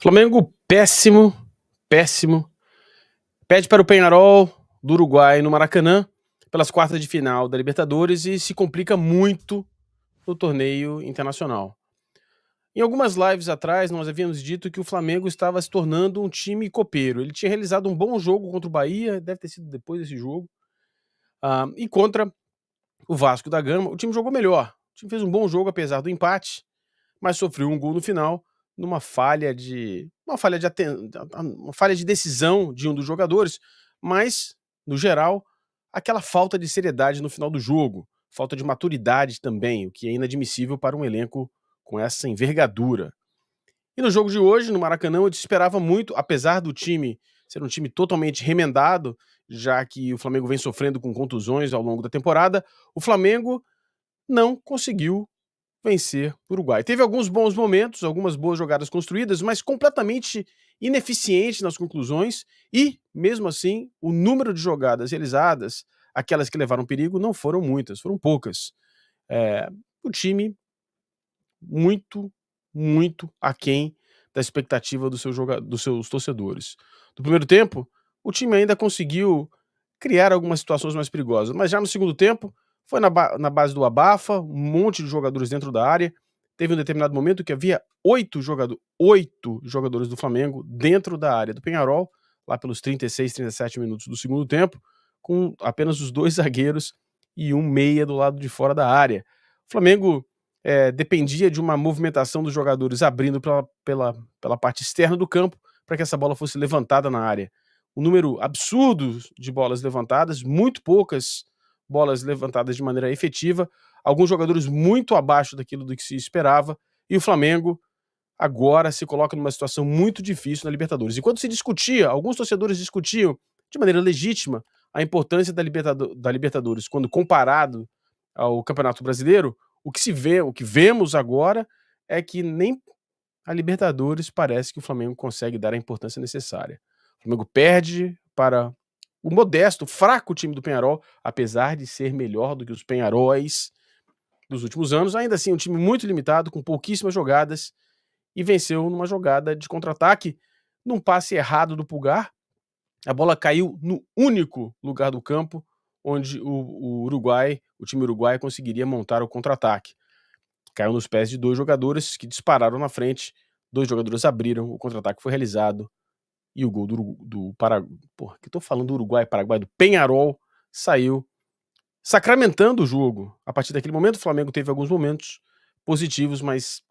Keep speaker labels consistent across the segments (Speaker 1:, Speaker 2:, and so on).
Speaker 1: Flamengo péssimo, péssimo. Perde para o Peñarol do Uruguai no Maracanã pelas quartas de final da Libertadores e se complica muito no torneio internacional. Em algumas lives atrás, nós havíamos dito que o Flamengo estava se tornando um time copeiro. Ele tinha realizado um bom jogo contra o Bahia, deve ter sido depois desse jogo, e contra o Vasco da Gama, o time jogou melhor. O time fez um bom jogo apesar do empate, mas sofreu um gol no final numa falha de decisão de um dos jogadores, mas no geral aquela falta de seriedade no final do jogo, falta de maturidade também, o que é inadmissível para um elenco com essa envergadura. E no jogo de hoje, no Maracanã, eu esperava muito, apesar do time ser um time totalmente remendado, já que o Flamengo vem sofrendo com contusões ao longo da temporada, o Flamengo não conseguiu vencer o Uruguai. Teve alguns bons momentos, algumas boas jogadas construídas, mas completamente ineficiente nas conclusões e, mesmo assim, o número de jogadas realizadas, aquelas que levaram perigo, não foram muitas, foram poucas. O time muito, muito aquém da expectativa dos seus torcedores. No primeiro tempo, o time ainda conseguiu criar algumas situações mais perigosas, mas já no segundo tempo, foi na base do abafa, um monte de jogadores dentro da área. Teve um determinado momento que havia 8 jogadores do Flamengo dentro da área do Peñarol, lá pelos 36, 37 minutos do segundo tempo, com apenas os 2 zagueiros e um meia do lado de fora da área. O Flamengo dependia de uma movimentação dos jogadores abrindo pela parte externa do campo para que essa bola fosse levantada na área. Um número absurdo de bolas levantadas, muito poucas bolas levantadas de maneira efetiva, alguns jogadores muito abaixo daquilo do que se esperava, e o Flamengo agora se coloca numa situação muito difícil na Libertadores. Enquanto se discutia, alguns torcedores discutiam de maneira legítima a importância da Libertadores quando comparado ao Campeonato Brasileiro, o que vemos agora é que nem a Libertadores parece que o Flamengo consegue dar a importância necessária. O Flamengo perde para o modesto, fraco time do Peñarol, apesar de ser melhor do que os Peñaróis dos últimos anos. Ainda assim, um time muito limitado, com pouquíssimas jogadas, e venceu numa jogada de contra-ataque, num passe errado do Pulgar. A bola caiu no único lugar do campo onde o time uruguai conseguiria montar o contra-ataque. Caiu nos pés de 2 jogadores que dispararam na frente, 2 jogadores abriram, o contra-ataque foi realizado e o gol do Paraguai, que eu tô falando do Uruguai, Paraguai, do Peñarol, saiu sacramentando o jogo. A partir daquele momento, o Flamengo teve alguns momentos positivos, mas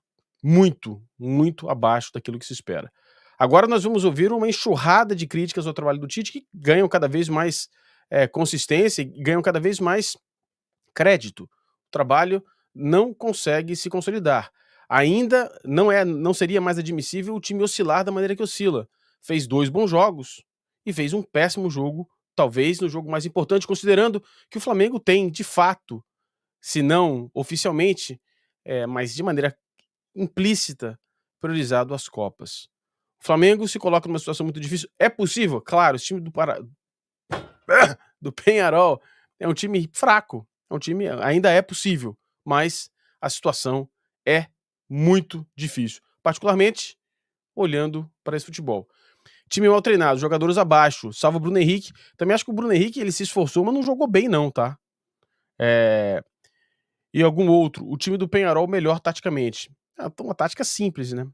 Speaker 1: muito, muito abaixo daquilo que se espera. Agora nós vamos ouvir uma enxurrada de críticas ao trabalho do Tite, que ganham cada vez mais consistência e ganham cada vez mais crédito. O trabalho não consegue se consolidar. Ainda não seria mais admissível o time oscilar da maneira que oscila. Fez 2 bons jogos e fez um péssimo jogo, talvez no jogo mais importante, considerando que o Flamengo tem, de fato, se não oficialmente, mas de maneira implícita, priorizado as Copas. O Flamengo se coloca numa situação muito difícil. É possível? Claro, esse time do Peñarol é um time fraco, é um time, ainda é possível, mas a situação é muito difícil, particularmente olhando para esse futebol. Time mal treinado, jogadores abaixo, salvo o Bruno Henrique. Também acho que o Bruno Henrique ele se esforçou, mas não jogou bem não, tá? E algum outro. O time do Peñarol melhor taticamente. Uma tática simples, né?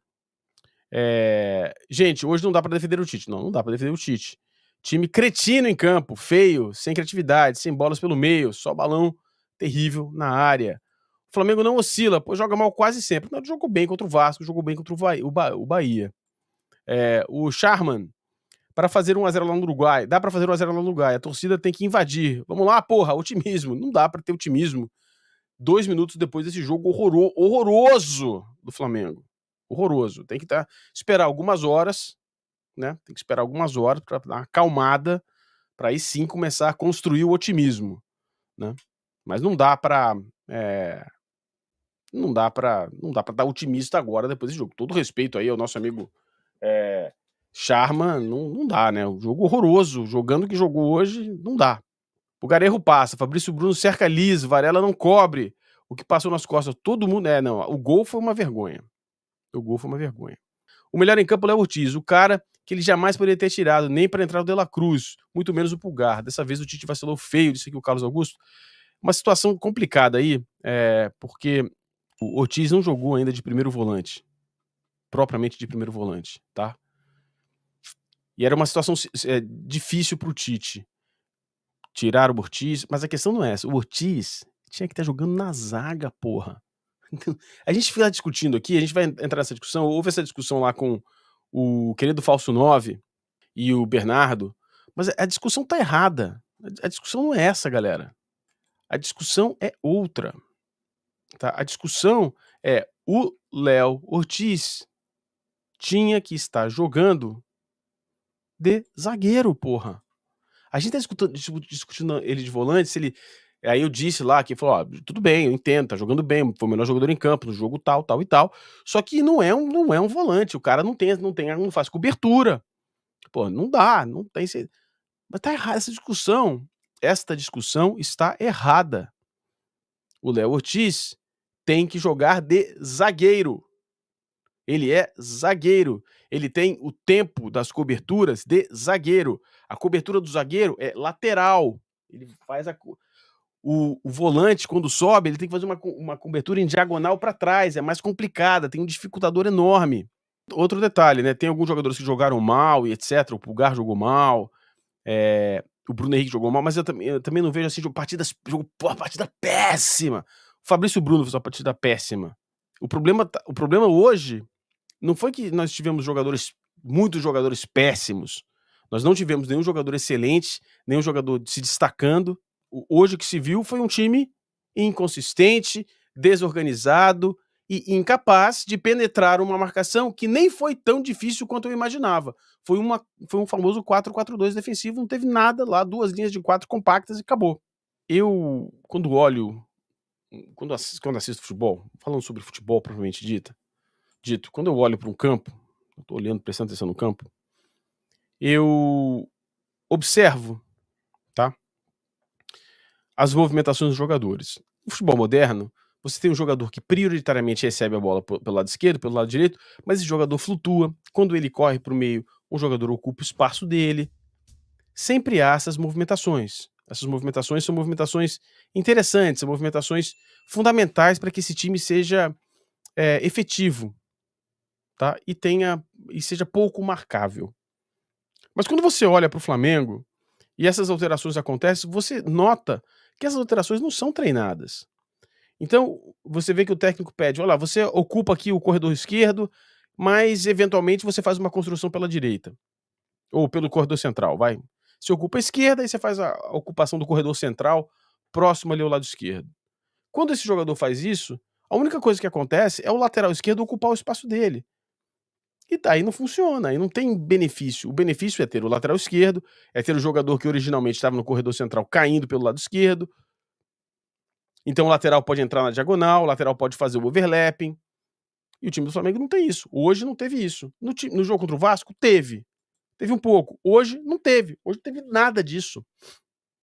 Speaker 1: Gente, hoje não dá pra defender o Tite. Não dá pra defender o Tite. Time cretino em campo, feio, sem criatividade, sem bolas pelo meio, só balão terrível na área. O Flamengo não oscila, pois joga mal quase sempre. Não, jogou bem contra o Vasco, jogou bem contra o Bahia. O Sharman, para fazer 1 a 0 lá no Uruguai, dá pra fazer 1 a 0 lá no Uruguai, a torcida tem que invadir. Vamos lá, porra, otimismo. Não dá pra ter otimismo 2 minutos depois desse jogo horroroso do Flamengo. Horroroso. Tem que esperar algumas horas, né? Tem que esperar algumas horas para dar uma acalmada, para aí sim começar a construir o otimismo, né? Mas não dá para não dá para dar otimista agora depois desse jogo. Todo respeito aí ao nosso amigo Sharman, não dá, né? O jogo horroroso, jogando o que jogou hoje, não dá. O Garejo passa, Fabrício Bruno cerca liso, Varela não cobre. O que passou nas costas, todo mundo... o gol foi uma vergonha. O gol foi uma vergonha. O melhor em campo é o Léo Ortiz, o cara que ele jamais poderia ter tirado, nem para entrar o De La Cruz, muito menos o Pulgar. Dessa vez o Tite vacilou feio, disse aqui o Carlos Augusto. Uma situação complicada aí, porque o Ortiz não jogou ainda de primeiro volante, propriamente de primeiro volante, tá? E era uma situação difícil pro Tite tirar o Ortiz, mas a questão não é essa. O Ortiz tinha que estar jogando na zaga, porra. Então, a gente fica discutindo aqui, a gente vai entrar nessa discussão. Houve essa discussão lá com o querido Falso 9 e o Bernardo, mas a discussão tá errada. A discussão não é essa, galera. A discussão é outra. Tá? A discussão é o Léo Ortiz tinha que estar jogando de zagueiro, porra. A gente tá discutindo ele de volante, se ele. Aí eu disse lá que falou: ó, tudo bem, eu entendo, tá jogando bem, foi o melhor jogador em campo, no jogo tal, tal e tal. Só que não é um volante, o cara não faz cobertura. Pô, não dá, não tem. Mas tá errado essa discussão. Esta discussão está errada. O Léo Ortiz tem que jogar de zagueiro. Ele é zagueiro. Ele tem o tempo das coberturas de zagueiro. A cobertura do zagueiro é lateral. Ele faz o volante, quando sobe, ele tem que fazer uma cobertura em diagonal para trás. É mais complicada, tem um dificultador enorme. Outro detalhe, né? Tem alguns jogadores que jogaram mal e etc. O Pulgar jogou mal. O Bruno Henrique jogou mal, mas eu também não vejo assim, partida péssima. O Fabrício Bruno fez uma partida péssima. O problema hoje não foi que nós tivemos muitos jogadores péssimos. Nós não tivemos nenhum jogador excelente, nenhum jogador se destacando. Hoje o que se viu foi um time inconsistente, desorganizado e incapaz de penetrar uma marcação que nem foi tão difícil quanto eu imaginava. Foi um famoso 4-4-2 defensivo, não teve nada lá, 2 linhas de 4 compactas e acabou. Eu, quando assisto futebol, falando sobre futebol propriamente dito, quando eu olho para um campo, eu tô olhando, prestando atenção no campo, eu observo, tá, as movimentações dos jogadores. No futebol moderno, você tem um jogador que prioritariamente recebe a bola pelo lado esquerdo, pelo lado direito, mas esse jogador flutua. Quando ele corre para o meio, um jogador ocupa o espaço dele. Sempre há essas movimentações. Essas movimentações são movimentações interessantes, são movimentações fundamentais para que esse time seja efetivo, tá? E seja pouco marcável. Mas quando você olha para o Flamengo e essas alterações acontecem, você nota que essas alterações não são treinadas. Então, você vê que o técnico pede: olha, você ocupa aqui o corredor esquerdo, mas eventualmente você faz uma construção pela direita. Ou pelo corredor central, vai. Você ocupa a esquerda e você faz a ocupação do corredor central próximo ali ao lado esquerdo. Quando esse jogador faz isso, a única coisa que acontece é o lateral esquerdo ocupar o espaço dele. E daí não funciona, aí não tem benefício. O benefício é ter o lateral esquerdo, é ter o jogador que originalmente estava no corredor central caindo pelo lado esquerdo. Então o lateral pode entrar na diagonal, o lateral pode fazer o overlapping. E o time do Flamengo não tem isso. Hoje não teve isso. No jogo contra o Vasco, teve. Teve um pouco. Hoje não teve. Hoje não teve nada disso.